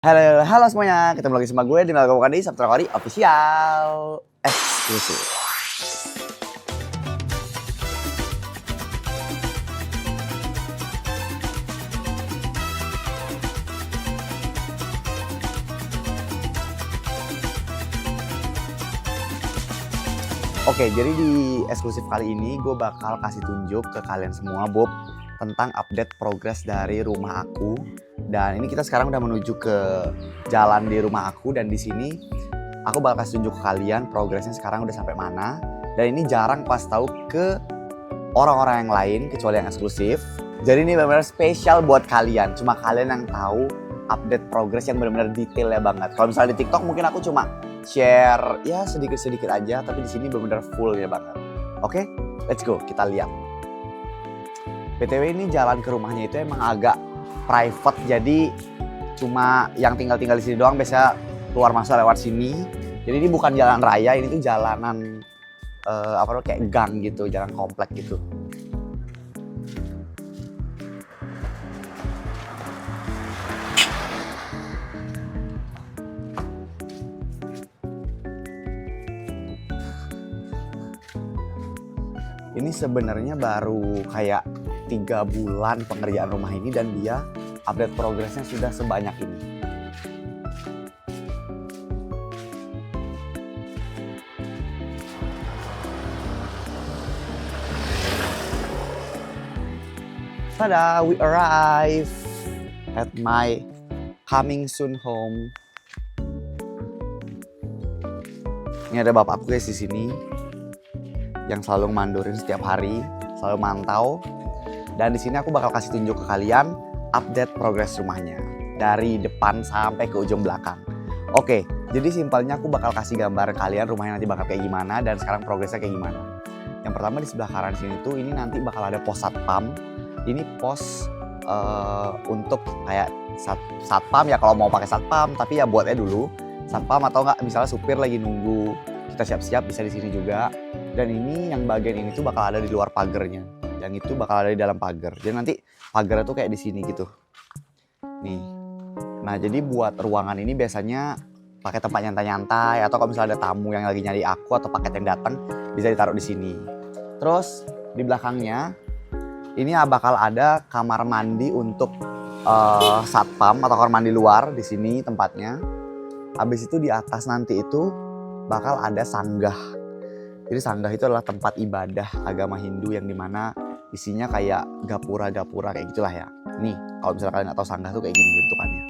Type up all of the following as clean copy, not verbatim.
Halo, halo semuanya, ketemu lagi sama gue di Melgo di Sabtu Kori Official Eksklusif. Oke, jadi di eksklusif kali ini gue bakal kasih tunjuk ke kalian semua, Bob, tentang update progres dari rumah aku. Dan ini kita sekarang udah menuju ke jalan di rumah aku, dan di sini aku bakal kasih tunjuk ke kalian progresnya sekarang udah sampai mana. Dan ini jarang pas tahu ke orang-orang yang lain kecuali yang eksklusif. Jadi ini benar-benar spesial buat kalian. Cuma kalian yang tahu update progres yang benar-benar detailnya banget. Kalau misalnya di TikTok mungkin aku cuma share ya sedikit-sedikit aja, tapi di sini benar-benar fullnya banget. Oke, let's go, kita lihat. BTW ini jalan ke rumahnya itu emang agak private, jadi cuma yang tinggal-tinggal di sini doang biasa keluar masuk lewat sini. Jadi ini bukan jalan raya, ini tuh jalanan kayak gang gitu, jalan komplek gitu. Ini sebenarnya baru kayak 3 bulan pengerjaan rumah ini dan dia update progresnya sudah sebanyak ini. Tada, we arrive at my coming soon home. Ini ada bapakku guys di sini yang selalu mandurin setiap hari, selalu mantau. Dan di sini aku bakal kasih tunjuk ke kalian update progres rumahnya dari depan sampai ke ujung belakang. Oke, jadi simpelnya aku bakal kasih gambar kalian rumahnya nanti bakal kayak gimana dan sekarang progresnya kayak gimana. Yang pertama di sebelah kanan sini tuh ini nanti bakal ada pos satpam. Ini pos untuk kayak satpam ya, kalau mau pakai satpam, tapi ya buatnya dulu satpam, atau enggak misalnya supir lagi nunggu kita siap-siap bisa di sini juga. Dan ini yang bagian ini tuh bakal ada di luar pagernya, yang itu bakal ada di dalam pagar. Jadi nanti pagarnya tuh kayak di sini gitu. Nih. Nah, jadi buat ruangan ini biasanya pakai tempat nyantai-nyantai, atau kalau misalnya ada tamu yang lagi nyari aku atau paket yang datang bisa ditaruh di sini. Terus di belakangnya ini bakal ada kamar mandi untuk satpam atau kamar mandi luar di sini tempatnya. Habis itu di atas nanti itu bakal ada sanggah. Jadi sanggah itu adalah tempat ibadah agama Hindu yang dimana isinya kayak gapura-gapura kayak gitulah ya. Nih, kalau misalnya kalian nggak tahu sanggah tuh kayak gini bentukannya.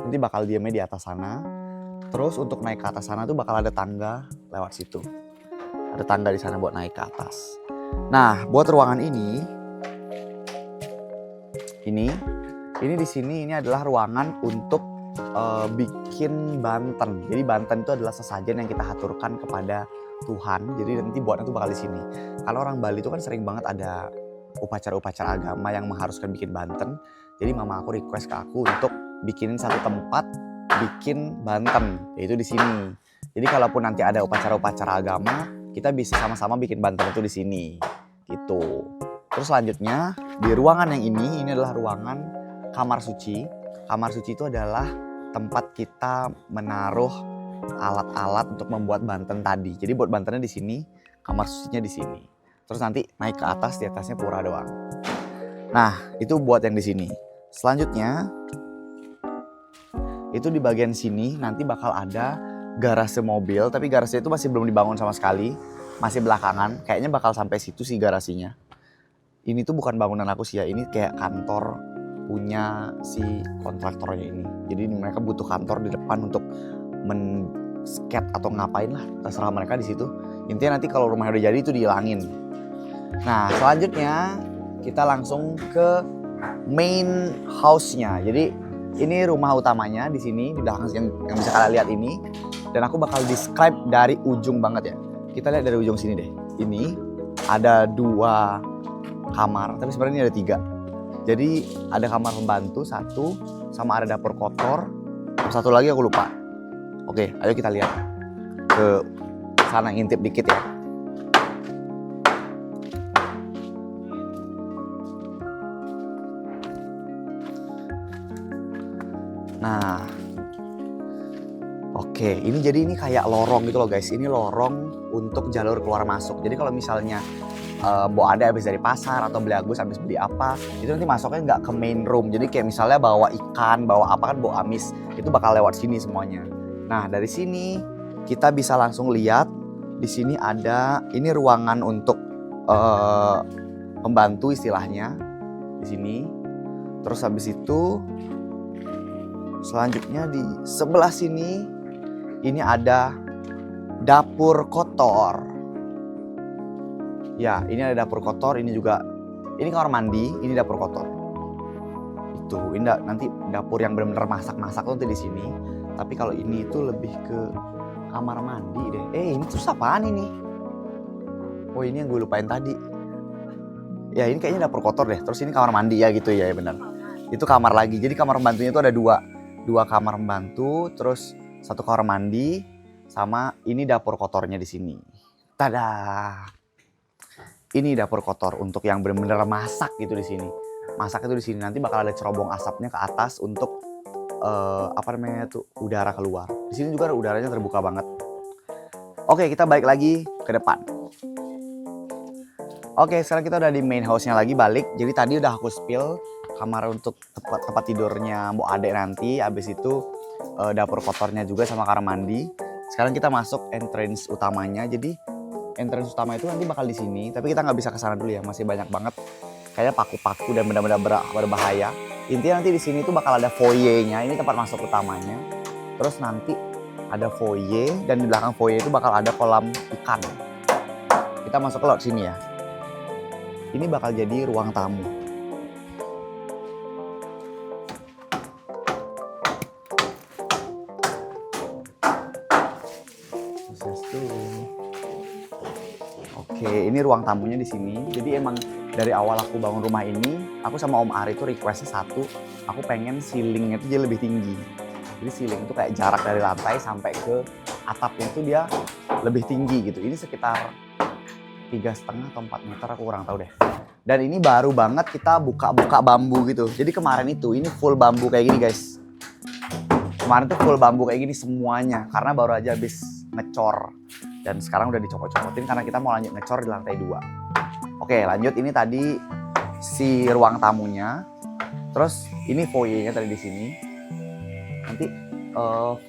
Nanti bakal diamnya di atas sana. Terus untuk naik ke atas sana tuh bakal ada tangga lewat situ. Ada tangga di sana buat naik ke atas. Nah, buat ruangan ini di sini ini adalah ruangan untuk bikin banten. Jadi banten itu adalah sesajen yang kita haturkan kepada Tuhan. Jadi nanti buatnya tuh bakal di sini. Kalau orang Bali itu kan sering banget ada upacara-upacara agama yang mengharuskan bikin banten. Jadi mama aku request ke aku untuk bikinin satu tempat bikin banten, yaitu di sini. Jadi kalaupun nanti ada upacara-upacara agama, kita bisa sama-sama bikin banten itu di sini. Gitu. Terus selanjutnya di ruangan yang ini adalah ruangan kamar suci. Kamar suci itu adalah tempat kita menaruh alat-alat untuk membuat banten tadi. Jadi buat bantennya di sini, kamar sucinya di sini. Terus nanti naik ke atas, di atasnya pura doang. Nah, itu buat yang di sini. Selanjutnya itu di bagian sini nanti bakal ada garasi mobil, tapi garasi itu masih belum dibangun sama sekali, masih belakangan. Kayaknya bakal sampai situ sih garasinya. Ini tuh bukan bangunan aku sih ya, ini kayak kantor punya si kontraktornya ini. Jadi mereka butuh kantor di depan untuk men-skate atau ngapain lah, terserah mereka di situ. Intinya nanti kalau rumahnya udah jadi itu dihilangin. Nah, selanjutnya kita langsung ke main house-nya. Jadi ini rumah utamanya di sini di belakang yang bisa kalian lihat ini. Dan aku bakal describe dari ujung banget ya. Kita lihat dari ujung sini deh. Ini ada 2 kamar, tapi sebenarnya ini ada 3. Jadi ada kamar pembantu 1, sama ada dapur kotor, satu lagi aku lupa. Oke, ayo kita lihat ke sana, ngintip dikit ya. Nah, Oke, ini kayak lorong gitu loh guys. Ini lorong untuk jalur keluar masuk. Jadi kalau misalnya Mbok Ade habis dari pasar atau beli Agus habis beli apa, itu nanti masuknya nggak ke main room. Jadi kayak misalnya bawa ikan, bawa apa kan, bawa amis, itu bakal lewat sini semuanya. Nah dari sini kita bisa langsung lihat di sini ada ini ruangan untuk pembantu istilahnya di sini. Terus habis itu selanjutnya di sebelah sini ini ada dapur kotor. Ya, ini ada dapur kotor, ini juga, ini kamar mandi, ini dapur kotor. Itu, ini nanti dapur yang benar-benar masak-masak tuh nanti di sini. Tapi kalau ini itu lebih ke kamar mandi deh. Ini terus apaan ini? Oh, ini yang gue lupain tadi. Ya, ini kayaknya dapur kotor deh. Terus ini kamar mandi ya gitu ya, benar. Itu kamar lagi. Jadi kamar pembantunya itu ada dua kamar pembantu, terus satu kamar mandi, sama ini dapur kotornya di sini. Tada! Ini dapur kotor untuk yang benar-benar masak gitu di sini. Masak itu di sini, nanti bakal ada cerobong asapnya ke atas untuk udara keluar. Di sini juga udaranya terbuka banget. Oke, kita balik lagi ke depan. Oke, sekarang kita udah di main house-nya lagi balik. Jadi tadi udah aku spill kamar untuk tempat tidurnya Mbok Ade nanti. Habis itu dapur kotornya juga sama kamar mandi. Sekarang kita masuk entrance utamanya. Jadi entrance utama itu nanti bakal di sini, tapi kita nggak bisa ke sana dulu ya, masih banyak banget kayak paku-paku dan benda-benda berbahaya. Intinya nanti di sini tuh bakal ada foyer-nya, ini tempat masuk utamanya. Terus nanti ada foyer dan di belakang foyer itu bakal ada kolam ikan. Kita masuk ke lewat sini ya. Ini bakal jadi ruang tamu. Oke, ini ruang tamunya di sini. Jadi emang dari awal aku bangun rumah ini, aku sama Om Ari itu requestnya satu, aku pengen ceilingnya itu dia lebih tinggi. Jadi ceiling itu kayak jarak dari lantai sampai ke atapnya itu dia lebih tinggi gitu. Ini sekitar 3,5 atau 4 meter, aku kurang tahu deh. Dan ini baru banget kita buka-buka bambu gitu. Jadi kemarin itu ini full bambu kayak gini guys. Kemarin tuh full bambu kayak gini semuanya karena baru aja habis ngecor. Dan sekarang udah dicopot-copotin karena kita mau lanjut ngecor di lantai 2. Oke, lanjut, ini tadi si ruang tamunya. Terus ini foyer-nya tadi di sini. Nanti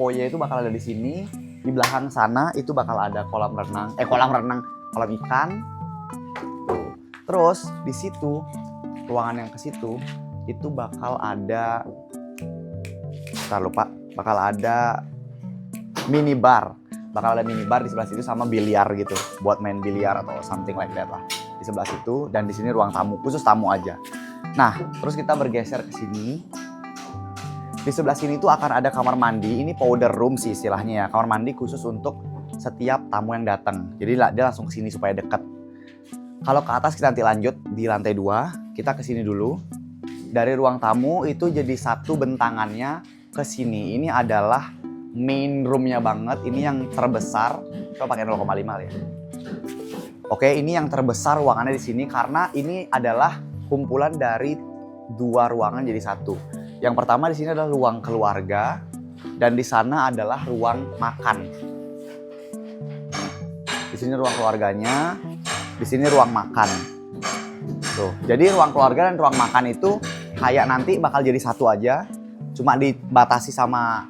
foyer itu bakal ada di sini. Di belakang sana itu bakal ada kolam ikan. Terus di situ ruangan yang ke situ itu bakal ada bakal ada minibar. Bakal ada minibar di sebelah situ sama biliar gitu, buat main biliar atau something like that lah. Di sebelah situ, dan di sini ruang tamu, khusus tamu aja. Nah, terus kita bergeser ke sini. Di sebelah sini tuh akan ada kamar mandi, ini powder room sih istilahnya ya. Kamar mandi khusus untuk setiap tamu yang datang. Jadi dia langsung ke sini supaya deket. Kalau ke atas kita nanti lanjut di lantai 2, kita ke sini dulu. Dari ruang tamu itu jadi satu bentangannya ke sini. Ini adalah main room-nya banget, ini yang terbesar. Coba pakai 0,5 ya. Oke, ini yang terbesar ruangannya di sini karena ini adalah kumpulan dari 2 ruangan jadi satu. Yang pertama di sini adalah ruang keluarga dan di sana adalah ruang makan. Di sini ruang keluarganya, di sini ruang makan. Tuh, jadi ruang keluarga dan ruang makan itu kayak nanti bakal jadi satu aja, cuma dibatasi sama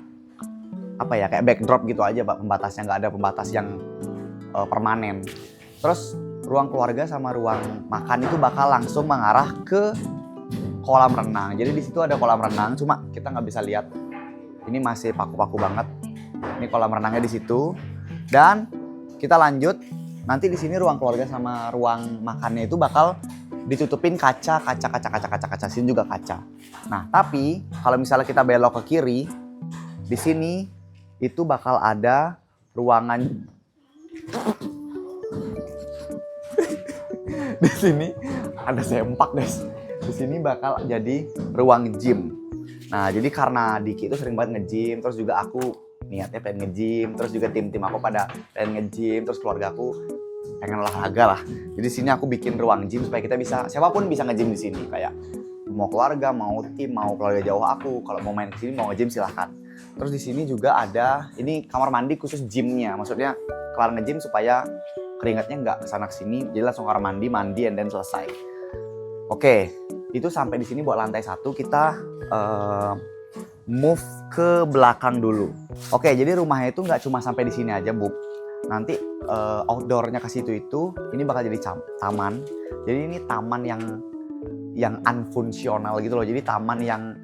kayak backdrop gitu aja, pembatasnya, nggak ada pembatas yang permanen. Terus ruang keluarga sama ruang makan itu bakal langsung mengarah ke kolam renang. Jadi di situ ada kolam renang, cuma kita nggak bisa lihat. Ini masih paku-paku banget. Ini kolam renangnya di situ. Dan kita lanjut. Nanti di sini ruang keluarga sama ruang makannya itu bakal ditutupin kaca. Sini juga kaca. Nah, tapi kalau misalnya kita belok ke kiri, di sini itu bakal ada ruangan. Di sini ada sempak guys. Di sini bakal jadi ruang gym. Nah, jadi karena Diki itu sering banget nge-gym, terus juga aku niatnya pengen nge-gym, terus juga tim-tim aku pada pengen nge-gym, terus keluarga aku pengen olahraga lah. Jadi sini aku bikin ruang gym supaya kita bisa, siapapun bisa nge-gym di sini, kayak mau keluarga, mau tim, mau keluarga jauh aku, kalau mau main ke sini mau nge-gym silahkan. Terus di sini juga ada, ini kamar mandi khusus gymnya. Maksudnya kelar nge-gym supaya keringatnya nggak kesana kesini. Jadi langsung kamar mandi, and then selesai. Oke, itu sampai di sini buat lantai 1. Kita move ke belakang dulu. Oke, jadi rumahnya itu nggak cuma sampai di sini aja, Bu. Nanti outdoornya ke situ itu, ini bakal jadi taman. Jadi ini taman yang unfungsional gitu loh. Jadi taman yang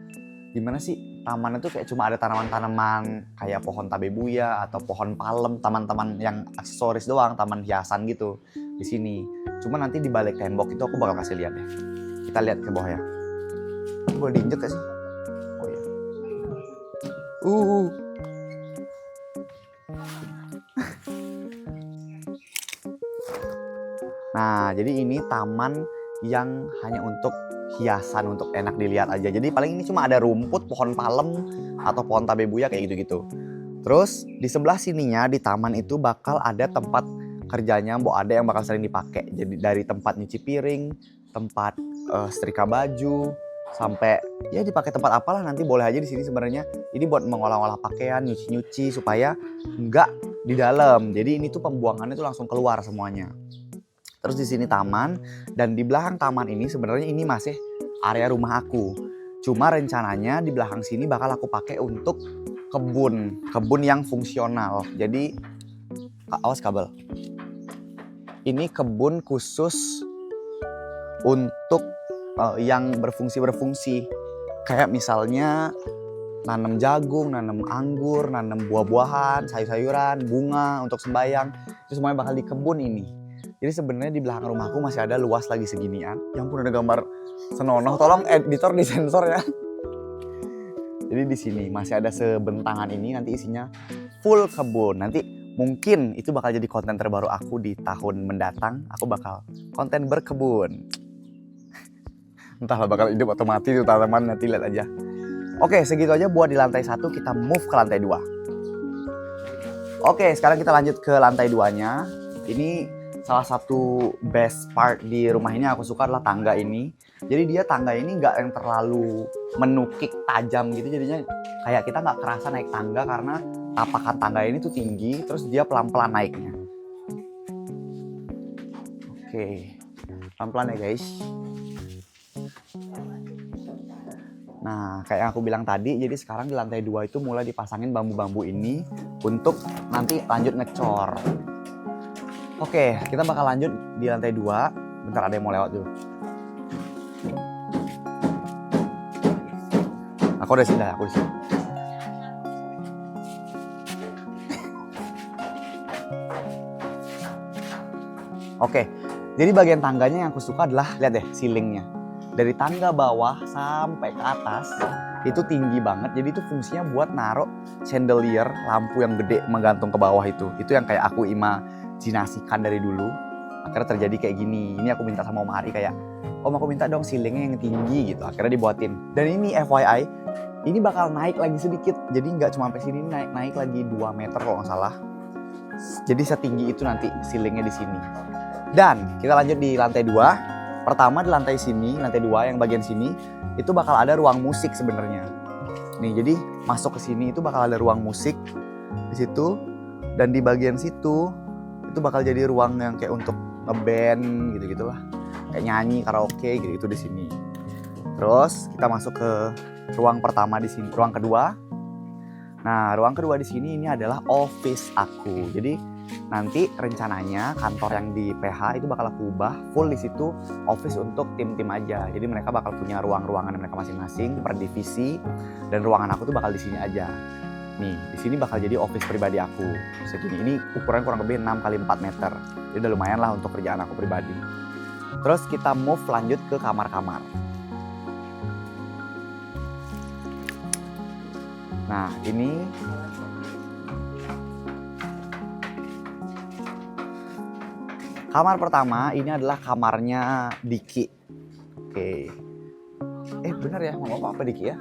gimana sih? Taman itu kayak cuma ada tanaman-tanaman kayak pohon tabebuya atau pohon palem, taman-taman yang aksesoris doang, taman hiasan gitu di sini. Cuma nanti di balik tembok itu aku bakal kasih lihat deh. Kita lihat ke bawah ya. Boleh diinjek gak sih? Oh iya. Nah, jadi ini taman yang hanya untuk hiasan, untuk enak dilihat aja. Jadi paling ini cuma ada rumput, pohon palem, atau pohon tabebuya kayak gitu-gitu. Terus di sebelah sininya di taman itu bakal ada tempat kerjanya, ada yang bakal sering dipakai. Jadi dari tempat nyuci piring, tempat setrika baju, sampai ya dipakai tempat apalah nanti boleh aja di sini sebenarnya. Ini buat mengolah-olah pakaian, nyuci-nyuci supaya nggak di dalam. Jadi ini tuh pembuangannya tuh langsung keluar semuanya. Terus di sini taman, dan di belakang taman ini sebenarnya ini masih area rumah aku. Cuma rencananya di belakang sini bakal aku pakai untuk kebun yang fungsional. Jadi awas kabel. Ini kebun khusus untuk yang berfungsi. Kayak misalnya nanam jagung, nanam anggur, nanam buah-buahan, sayur-sayuran, bunga untuk sembayang. Itu semuanya bakal di kebun ini. Jadi sebenarnya di belakang rumahku masih ada luas lagi seginian. Yang pun ada gambar senonoh. Tolong editor disensor ya. Jadi di sini masih ada sebentangan ini, nanti isinya full kebun. Nanti mungkin itu bakal jadi konten terbaru aku di tahun mendatang. Aku bakal konten berkebun. Entahlah bakal hidup atau mati itu teman-teman, nanti lihat aja. Oke, segitu aja buat di lantai 1. Kita move ke lantai 2. Oke, sekarang kita lanjut ke lantai 2-nya. Ini salah satu best part di rumah ini aku suka adalah tangga ini. Jadi dia tangga ini nggak yang terlalu menukik tajam gitu. Jadinya kayak kita nggak kerasa naik tangga karena tapakan tangga ini tuh tinggi. Terus dia pelan-pelan naiknya. Oke, pelan-pelan ya guys. Nah, kayak yang aku bilang tadi, jadi sekarang di lantai 2 itu mulai dipasangin bambu-bambu ini untuk nanti lanjut ngecor. Oke, kita bakal lanjut di lantai 2. Bentar, ada yang mau lewat dulu. Aku udah sini. Oke, jadi bagian tangganya yang aku suka adalah, lihat deh ceilingnya. Dari tangga bawah sampai ke atas, itu tinggi banget. Jadi itu fungsinya buat naruh chandelier, lampu yang gede menggantung ke bawah itu. Itu yang kayak aku imajinasikan dari dulu. Akhirnya terjadi kayak gini. Ini aku minta sama Om Ari kayak, Om aku minta dong ceilingnya yang tinggi gitu. Akhirnya dibuatin. Dan ini FYI, ini bakal naik lagi sedikit. Jadi nggak cuma sampai sini, naik lagi 2 meter kalau nggak salah. Jadi setinggi itu nanti ceilingnya di sini. Dan kita lanjut di lantai 2. Pertama di lantai sini, lantai 2 yang bagian sini, itu bakal ada ruang musik sebenarnya. Nih, jadi masuk ke sini itu bakal ada ruang musik di situ. Dan di bagian situ itu bakal jadi ruang yang kayak untuk ngeband gitu-gitulah. Kayak nyanyi, karaoke gitu di sini. Terus kita masuk ke ruang pertama di sini, ruang kedua. Nah, ruang kedua di sini ini adalah office aku. Jadi nanti rencananya kantor yang di PH itu bakal aku ubah full di situ office untuk tim-tim aja. Jadi mereka bakal punya ruang-ruangan mereka masing-masing per divisi, dan ruangan aku tuh bakal di sini aja. Nih, di sini bakal jadi office pribadi aku. Segini, ini ukuran kurang lebih 6 x 4 meter. Jadi udah lumayan lah untuk kerjaan aku pribadi. Terus kita move lanjut ke kamar-kamar. Nah, ini kamar pertama, ini adalah kamarnya Diki. Oke. Bener ya, Mama apa Diki ya?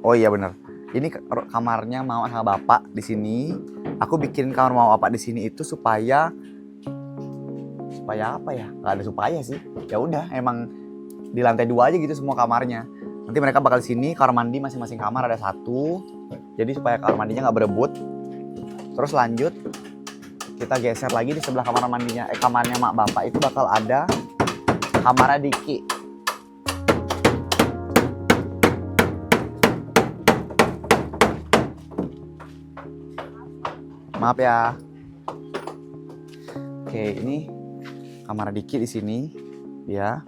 Oh iya bener. Ini kamarnya Mama sama Bapak di sini. Aku bikin kamar Mama Bapak di sini itu supaya apa ya? Gak ada supaya sih. Ya udah, emang di lantai 2 aja gitu semua kamarnya. Nanti mereka bakal di sini, kamar mandi masing-masing kamar ada 1. Jadi supaya kamar mandinya nggak berebut. Terus lanjut, kita geser lagi di sebelah kamar mandinya, kamarnya mak bapak itu bakal ada kamarnya Diki. Maaf ya. Oke, ini kamar Diki di sini, ya.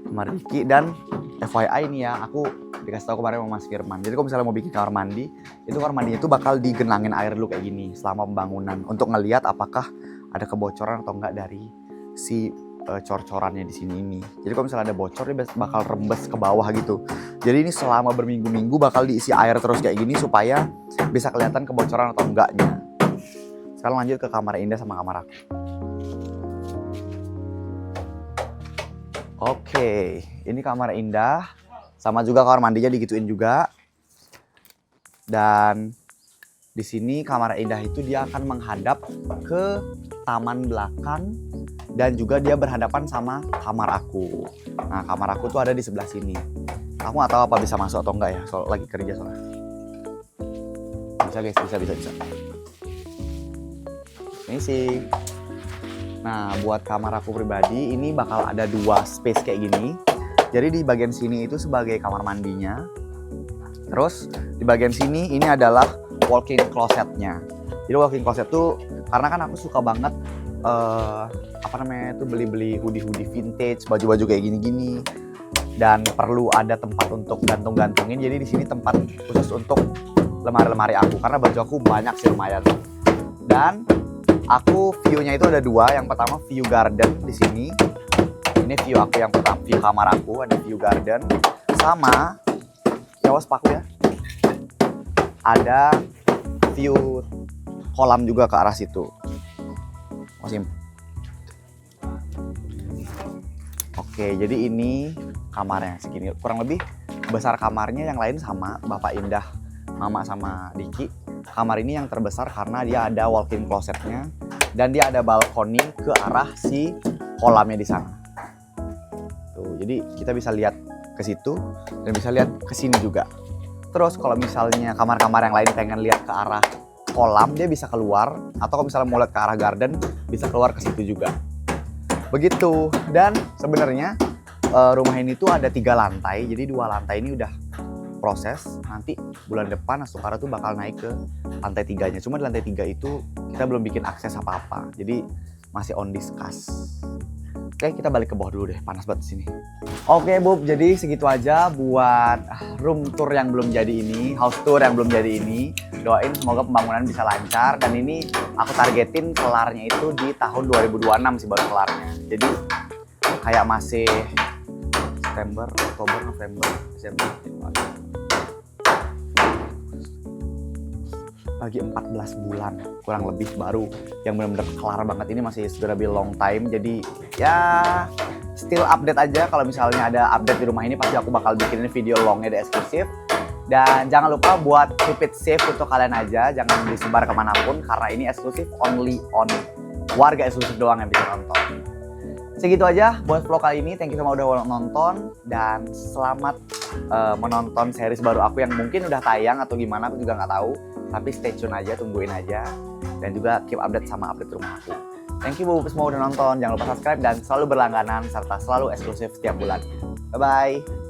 Kamar Diki, dan FYI ini ya, aku dikasih tahu kemarin sama Mas Firman. Jadi kalau misalnya mau bikin kamar mandi, itu kamar mandinya itu bakal digenangin air dulu kayak gini selama pembangunan untuk ngelihat apakah ada kebocoran atau enggak dari si cor-corannya di sini ini. Jadi kalau misalnya ada bocor, dia bakal rembes ke bawah gitu. Jadi ini selama berminggu-minggu bakal diisi air terus kayak gini supaya bisa kelihatan kebocoran atau enggaknya. Sekarang lanjut ke kamar Indah sama kamar aku. Oke, ini kamar Indah. Sama juga kamar mandinya digituin juga. Dan di sini kamar Indah itu dia akan menghadap ke taman belakang dan juga dia berhadapan sama kamar aku. Nah, kamar aku tuh ada di sebelah sini. Aku nggak tahu apa bisa masuk atau enggak ya, soal lagi kerja soalnya. Bisa guys, bisa. Ini sih. Nah, buat kamar aku pribadi ini bakal ada 2 space kayak gini. Jadi di bagian sini itu sebagai kamar mandinya. Terus di bagian sini ini adalah walk-in closetnya. Jadi walk-in closet tuh karena kan aku suka banget beli hoodie vintage, baju-baju kayak gini-gini. Dan perlu ada tempat untuk gantung-gantungin. Jadi di sini tempat khusus untuk lemari-lemari aku karena baju aku banyak sih lumayan. Dan aku view-nya itu ada 2. Yang pertama view garden di sini. Ini view aku yang pertama, view kamar aku, ada view garden. Sama, awas paku ya. Ada view kolam juga ke arah situ. Oke, jadi ini kamarnya segini. Kurang lebih besar kamarnya, yang lain sama, Bapak Indah, Mama sama Diki. Kamar ini yang terbesar karena dia ada walk-in closetnya. Dan dia ada balkoni ke arah si kolamnya di sana. Jadi kita bisa lihat ke situ dan bisa lihat ke sini juga. Terus kalau misalnya kamar-kamar yang lain pengen lihat ke arah kolam, dia bisa keluar. Atau kalau misalnya mau lihat ke arah garden, bisa keluar ke situ juga. Begitu. Dan sebenarnya rumah ini tuh ada 3 lantai. Jadi 2 lantai ini udah proses. Nanti bulan depan Astukara tuh bakal naik ke lantai 3-nya. Cuma di lantai 3 itu kita belum bikin akses apa-apa. Jadi masih on discuss. Oke, kita balik ke bawah dulu deh, panas banget di sini. Oke, Bub, jadi segitu aja buat room tour yang belum jadi ini, house tour yang belum jadi ini. Doain semoga pembangunan bisa lancar, dan ini aku targetin kelarnya itu di tahun 2026 sih baru kelarnya. Jadi kayak masih September, Oktober, November, Desember. Lagi 14 bulan kurang lebih baru yang benar-benar kelar banget. Ini masih sudah be long time, jadi ya still update aja. Kalau misalnya ada update di rumah ini pasti aku bakal bikinin video longnya di eksklusif. Dan jangan lupa buat keep it safe untuk kalian aja, jangan disebar kemanapun karena ini eksklusif, only on warga eksklusif doang yang bisa nonton. Segitu aja buat vlog kali ini. Thank you sama udah nonton, dan selamat menonton series baru aku yang mungkin udah tayang atau gimana aku juga nggak tahu. Tapi stay tune aja, tungguin aja. Dan juga keep update sama update rumah aku. Thank you buat semua udah nonton. Jangan lupa subscribe dan selalu berlangganan serta selalu eksklusif setiap bulan. Bye-bye.